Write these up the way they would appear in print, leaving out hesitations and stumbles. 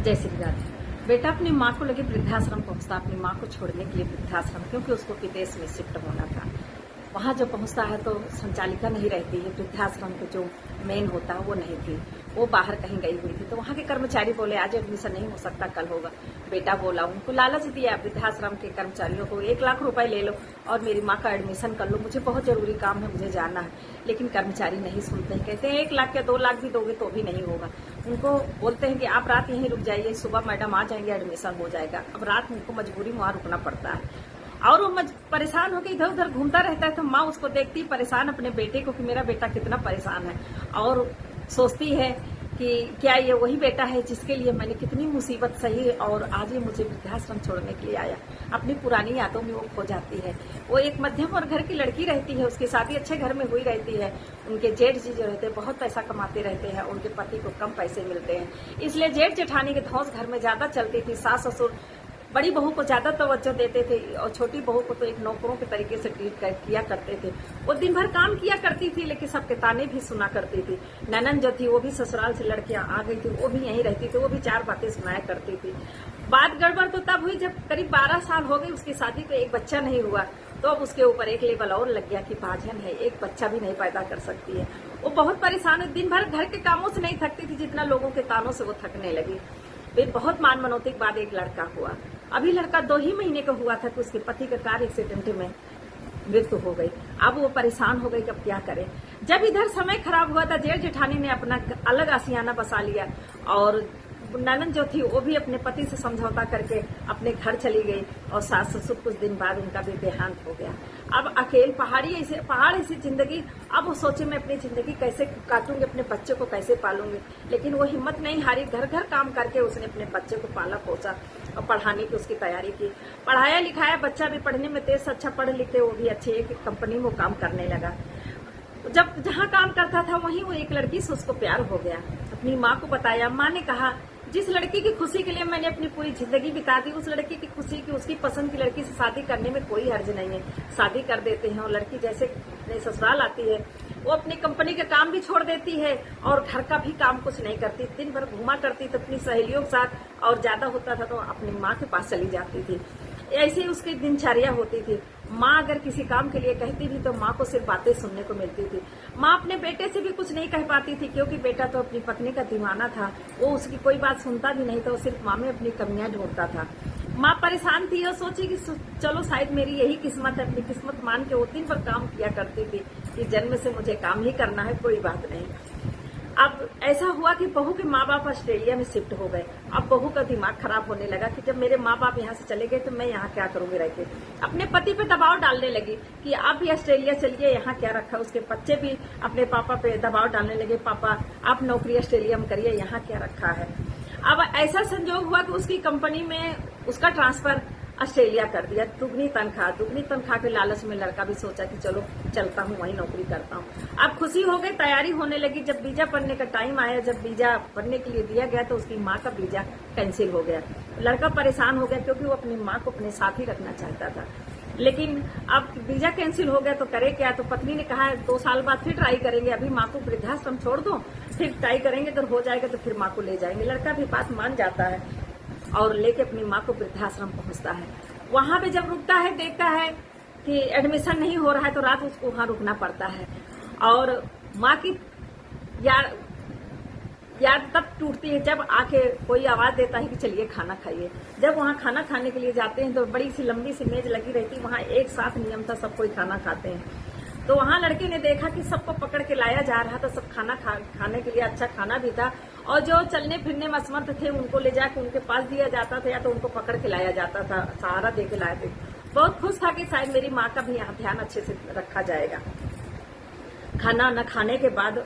जय श्री राधे। बेटा अपनी माँ को लेके वृद्धाश्रम पहुंचता, अपनी माँ को छोड़ने के लिए वृद्धाश्रम, क्योंकि उसको विदेश में शिफ्ट होना था। वहां जब पहुंचता है तो संचालिका नहीं रहती है, वृद्धाश्रम के जो मेन होता है वो नहीं थी, वो बाहर कहीं गई हुई थी। तो वहां के कर्मचारी बोले आज एडमिशन नहीं हो सकता, कल होगा। बेटा बोला, उनको लालच दिया वृद्धाश्रम के कर्मचारियों को, 1 लाख रुपए ले लो और मेरी माँ का एडमिशन कर लो, मुझे बहुत जरूरी काम है, मुझे जाना है। लेकिन कर्मचारी नहीं सुनते हैं, कहते हैं 1 लाख या 2 लाख भी दोगे तो भी नहीं होगा। उनको बोलते हैं कि आप रात यहीं रुक जाइए, सुबह मैडम आ जाएंगे, एडमिशन हो जाएगा। अब रात में उनको मजबूरी वहां रुकना पड़ता है और वो परेशान होकर इधर उधर घूमता रहता है। तो माँ उसको देखती परेशान अपने बेटे को कि मेरा बेटा कितना परेशान है, और सोचती है कि क्या ये वही बेटा है जिसके लिए मैंने कितनी मुसीबत सही और आज ये मुझे वृद्धाश्रम छोड़ने के लिए आया। अपनी पुरानी यादों में वो खो जाती है। वो एक मध्यम और घर की लड़की रहती है, उसकी शादी अच्छे घर में हुई रहती है। उनके जेठ जी जो रहते हैं बहुत पैसा कमाते रहते हैं, उनके पति को कम पैसे मिलते हैं, इसलिए जेठ जेठानी के धौंस घर में ज्यादा चलती थी। सास ससुर बड़ी बहू को ज्यादा तवज्जो देते थे और छोटी बहू को तो एक नौकरों के तरीके से ट्रीट किया करते थे। वो दिन भर काम किया करती थी, लेकिन सबके ताने भी सुना करती थी। ननन जो थी वो भी ससुराल से लड़के आ गई थी, वो भी यहीं रहती थी, वो भी 4 बातें सुनाया करती थी। बात गड़बड़ तो तब हुई जब करीब 12 साल हो गई उसकी शादी को, एक बच्चा नहीं हुआ। तो अब उसके ऊपर एक लेवल और लग गया कि बाझन है, एक बच्चा भी नहीं पैदा कर सकती है। वो बहुत परेशान है, दिन भर घर के कामों से नहीं थकती थी जितना लोगों के तानों से वो थकने लगी। फिर बहुत मान मनौती के बाद एक लड़का हुआ। अभी लड़का 2 ही महीने का हुआ था कि उसके पति का कार एक्सीडेंट में मृत्यु हो गई। अब वो परेशान हो गई कि अब क्या करे। जब इधर समय खराब हुआ था, जेठ जेठानी ने अपना अलग आशियाना बसा लिया और ननन जो थी वो भी अपने पति से समझौता करके अपने घर चली गई और सास ससुर कुछ दिन बाद उनका भी देहांत हो गया। अब अकेले पहाड़ ऐसी जिंदगी। अब वो सोचे मैं अपनी जिंदगी कैसे काटूंगी, अपने बच्चे को कैसे पालूंगी। लेकिन वो हिम्मत नहीं हारी, घर घर काम करके उसने अपने बच्चे को पाला पोसा और पढ़ाने की उसकी तैयारी की। पढ़ाया लिखाया, बच्चा भी पढ़ने में तेज, अच्छा पढ़ लिख के वो भी अच्छी एक कंपनी में काम करने लगा। जब जहाँ काम करता था वहीं वो एक लड़की से उसको प्यार हो गया। अपनी माँ को बताया, माँ ने कहा जिस लड़की की खुशी के लिए मैंने अपनी पूरी जिंदगी बिता दी, उस लड़की की खुशी की, उसकी पसंद की लड़की से शादी करने में कोई हर्ज नहीं है। शादी कर देते हैं और लड़की जैसे ससुराल आती है वो अपनी कंपनी का काम भी छोड़ देती है और घर का भी काम कुछ नहीं करती। दिन भर घुमा करती तो अपनी सहेलियों के साथ, और ज्यादा होता था तो अपनी माँ के पास चली जाती थी। ऐसे ही उसकी दिनचर्या होती थी। माँ अगर किसी काम के लिए कहती थी तो माँ को सिर्फ बातें सुनने को मिलती थी। माँ अपने बेटे से भी कुछ नहीं कह पाती थी, क्योंकि बेटा तो अपनी पत्नी का दीवाना था, वो उसकी कोई बात सुनता भी नहीं था, वो सिर्फ माँ में अपनी कमियां ढूंढता था। माँ परेशान थी और सोची कि चलो शायद मेरी यही किस्मत है। अपनी किस्मत मान के वो दिन पर काम किया करती थी कि जन्म से मुझे काम ही करना है, कोई बात नहीं। अब ऐसा हुआ कि बहू के माँ बाप ऑस्ट्रेलिया में शिफ्ट हो गए। अब बहू का दिमाग खराब होने लगा कि जब मेरे माँ बाप यहाँ से चले गए तो मैं यहाँ क्या करूंगी रह के। अपने पति पे दबाव डालने लगी कि आप भी ऑस्ट्रेलिया चलिए, यहाँ क्या रखा। उसके बच्चे भी अपने पापा पे दबाव डालने लगे, पापा आप नौकरी ऑस्ट्रेलिया में करिए, यहाँ क्या रखा है। अब ऐसा संजोग हुआ कि उसकी कंपनी में उसका ट्रांसफर ऑस्ट्रेलिया कर दिया। दुगनी तनख्वाह के लालच में लड़का भी सोचा कि चलो चलता हूँ, वहीं नौकरी करता हूँ। अब खुशी हो गई, तैयारी होने लगी। जब वीजा पढ़ने का टाइम आया, जब वीजा पढ़ने के लिए दिया गया तो उसकी माँ का वीजा कैंसिल हो गया। लड़का परेशान हो गया क्योंकि वो अपनी माँ को अपने साथ ही रखना चाहता था। लेकिन अब वीजा कैंसिल हो गया तो करे क्या। तो पत्नी ने कहा 2 साल बाद फिर ट्राई करेंगे, अभी माँ को वृद्धाश्रम छोड़ दो, फिर ट्राई करेंगे, अगर हो जाएगा तो फिर माँ को ले जाएंगे। लड़का भी बात मान जाता है और लेके अपनी माँ को वृद्धाश्रम पहुंचता है। वहां पे जब रुकता है, देखता है कि एडमिशन नहीं हो रहा है तो रात उसको वहां रुकना पड़ता है। और माँ की याद तब टूटती है जब आके कोई आवाज देता है कि चलिए खाना खाइए। जब वहां खाना खाने के लिए जाते हैं तो बड़ी सी लंबी सी मेज लगी रहती, वहां एक साथ नियम था, सब कोई खाना खाते हैं। तो वहां लड़के ने देखा कि सबको पकड़ के लाया जा रहा था, सब खाना खाने के लिए अच्छा खाना भी था, और जो चलने फिरने में असमर्थ थे उनको ले जाके उनके पास दिया जाता था या तो उनको पकड़ के लाया जाता था, सहारा दे के लाए थे। बहुत खुश था कि शायद मेरी माँ का भी यहाँ ध्यान अच्छे से रखा जाएगा। खाना न खाने के बाद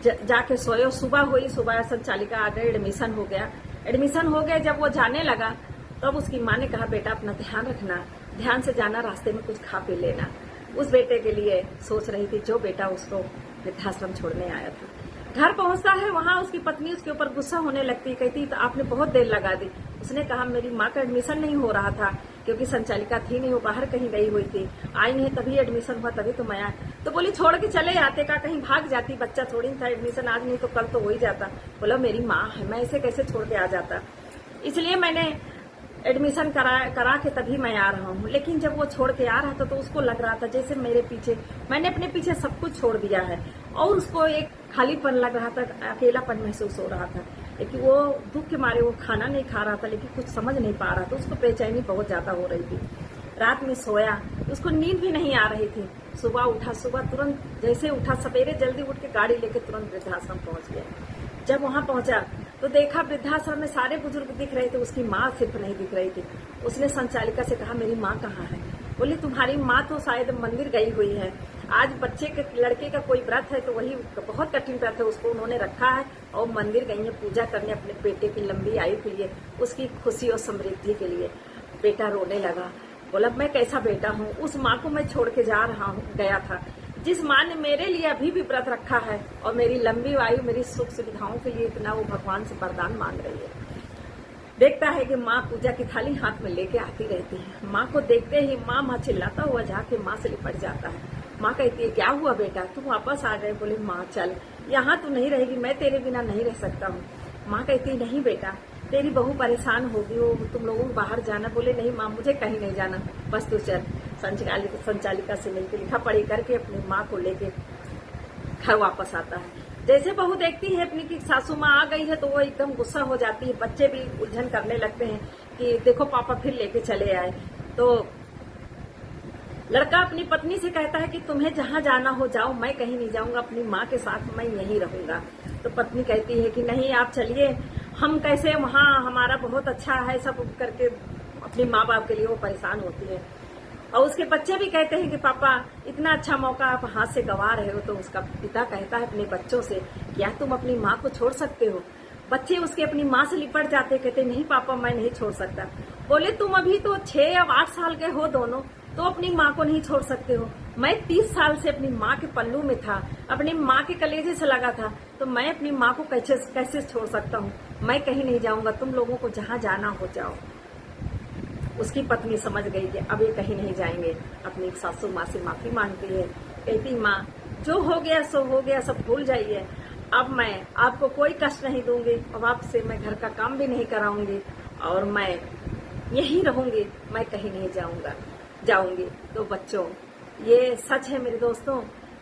जाके सोए। सुबह हुई, सुबह संचालिका आ गई, एडमिशन हो गया। जब वो जाने लगा तब उसकी माँ ने कहा बेटा अपना ध्यान रखना, ध्यान से जाना, रास्ते में कुछ खा पी लेना। उस बेटे के लिए सोच रही थी जो बेटा उसको वृद्धाश्रम छोड़ने आया था। घर पहुंचता है, वहां उसकी पत्नी उसके ऊपर गुस्सा होने लगती, कहती तो आपने बहुत देर लगा दी। उसने कहा मेरी माँ का एडमिशन नहीं हो रहा था, क्योंकि संचालिका थी नहीं, वो बाहर कहीं गई हुई थी। आई नहीं, तभी एडमिशन हुआ, तभी तो मैं आया। तो बोली छोड़ के चले आते, का कहीं भाग जाती, बच्चा थोड़ी था, एडमिशन आज नहीं तो कल तो हो ही जाता। बोला मेरी माँ है, मैं इसे कैसे छोड़ के आ जाता, इसलिए मैंने एडमिशन करा के तभी मैं आ रहा हूँ। लेकिन जब वो छोड़ के आ रहा था तो उसको लग रहा था जैसे मेरे पीछे, मैंने अपने पीछे सब कुछ छोड़ दिया है, और उसको एक खालीपन लग रहा था, अकेलापन महसूस हो रहा था। लेकिन वो दुख के मारे वो खाना नहीं खा रहा था, लेकिन कुछ समझ नहीं पा रहा था, उसको बेचैनी बहुत ज्यादा हो रही थी। रात में सोया, उसको नींद भी नहीं आ रही थी। सुबह उठा, सुबह तुरंत जैसे उठा, सवेरे जल्दी उठ के गाड़ी लेके तुरंत वृद्धाश्रम पहुंच गया। जब वहां पहुंचा तो देखा वृद्धाश्रम में सारे बुजुर्ग दिख रहे थे, उसकी माँ सिर्फ नहीं दिख रही थी। उसने संचालिका से कहा मेरी माँ कहाँ है? बोली तुम्हारी माँ तो शायद मंदिर गई हुई है, आज बच्चे के लड़के का कोई व्रत है, तो वही बहुत कठिन व्रत है, उसको उन्होंने रखा है और मंदिर गई है पूजा करने अपने बेटे की लंबी आयु के लिए, उसकी खुशी और समृद्धि के लिए। बेटा रोने लगा, बोला मैं कैसा बेटा हूँ, उस माँ को मैं छोड़ के जा रहा हूँ, गया था जिस माँ ने मेरे लिए अभी भी व्रत रखा है और मेरी लंबी आयु, मेरी सुख सुविधाओं के लिए इतना वो भगवान से वरदान मांग रही है। देखता है कि माँ पूजा की थाली हाथ में लेके आती रहती है। माँ को देखते ही माँ चिल्लाता हुआ जाके माँ से लिपट जाता है। माँ कहती है क्या हुआ बेटा, तुम वापस आ गए? बोले माँ चल, यहाँ तू नहीं रहेगी, मैं तेरे बिना नहीं रह सकता हूँ। माँ कहती नहीं बेटा, तेरी बहू परेशान होगी, वो तुम लोगों को बाहर जाना। बोले नहीं माँ, मुझे कहीं नहीं जाना, बस तू चल। संचालिका से मिलकर लिखा पढ़ी करके अपनी माँ को लेके घर वापस आता है। जैसे बहू देखती है अपनी की सासू माँ आ गई है तो वो एकदम गुस्सा हो जाती है। बच्चे भी उलझन करने लगते हैं कि देखो पापा फिर लेके चले आए। तो लड़का अपनी पत्नी से कहता है कि तुम्हें जहाँ जाना हो जाओ, मैं कहीं नहीं जाऊंगा, अपनी माँ के साथ मैं यहीं रहूंगा। तो पत्नी कहती है कि नहीं आप चलिए, हम कैसे वहाँ, हमारा बहुत अच्छा है, सब करके अपनी माँ बाप के लिए वो परेशान होती है। और उसके बच्चे भी कहते हैं कि पापा इतना अच्छा मौका आप हाथ से गंवा रहे हो। तो उसका पिता कहता है अपने बच्चों से क्या तुम अपनी माँ को छोड़ सकते हो? बच्चे उसके अपनी माँ से लिपट जाते, कहते नहीं पापा मैं नहीं छोड़ सकता। बोले तुम अभी तो 6 या 8 साल के हो दोनों, तो अपनी माँ को नहीं छोड़ सकते हो? मैं 30 साल से अपनी माँ के पल्लू में था, अपनी माँ के कलेजे से लगा था, तो मैं अपनी माँ को कैसे छोड़ सकता हूँ? मैं कहीं नहीं जाऊंगा, तुम लोगों को जहाँ जाना हो जाओ। उसकी पत्नी समझ गई कि अब ये कहीं नहीं जाएंगे। अपनी सासू माँ से माफी मांगती है, कहती माँ जो हो गया सो हो गया, सब भूल जाइए, अब मैं आपको कोई कष्ट नहीं दूंगी, अब आपसे मैं घर का काम भी नहीं कराऊंगी और मैं यहीं रहूंगी, मैं कहीं नहीं जाऊंगी। तो बच्चों ये सच है मेरे दोस्तों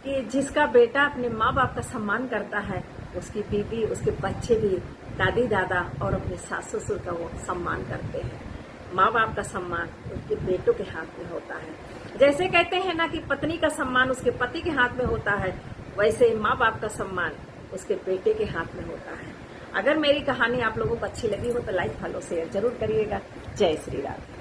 कि जिसका बेटा अपने माँ बाप का सम्मान करता है, उसकी बीवी, उसके बच्चे भी दादी दादा और अपने सास ससुर का वो सम्मान करते हैं। माँ बाप का सम्मान उसके बेटों के हाथ में होता है। जैसे कहते हैं ना कि पत्नी का सम्मान उसके पति के हाथ में होता है, वैसे माँ बाप का सम्मान उसके बेटे के हाथ में होता है। अगर मेरी कहानी आप लोगों को अच्छी लगी हो तो लाइक फॉलो शेयर जरूर करिएगा। जय श्री राम।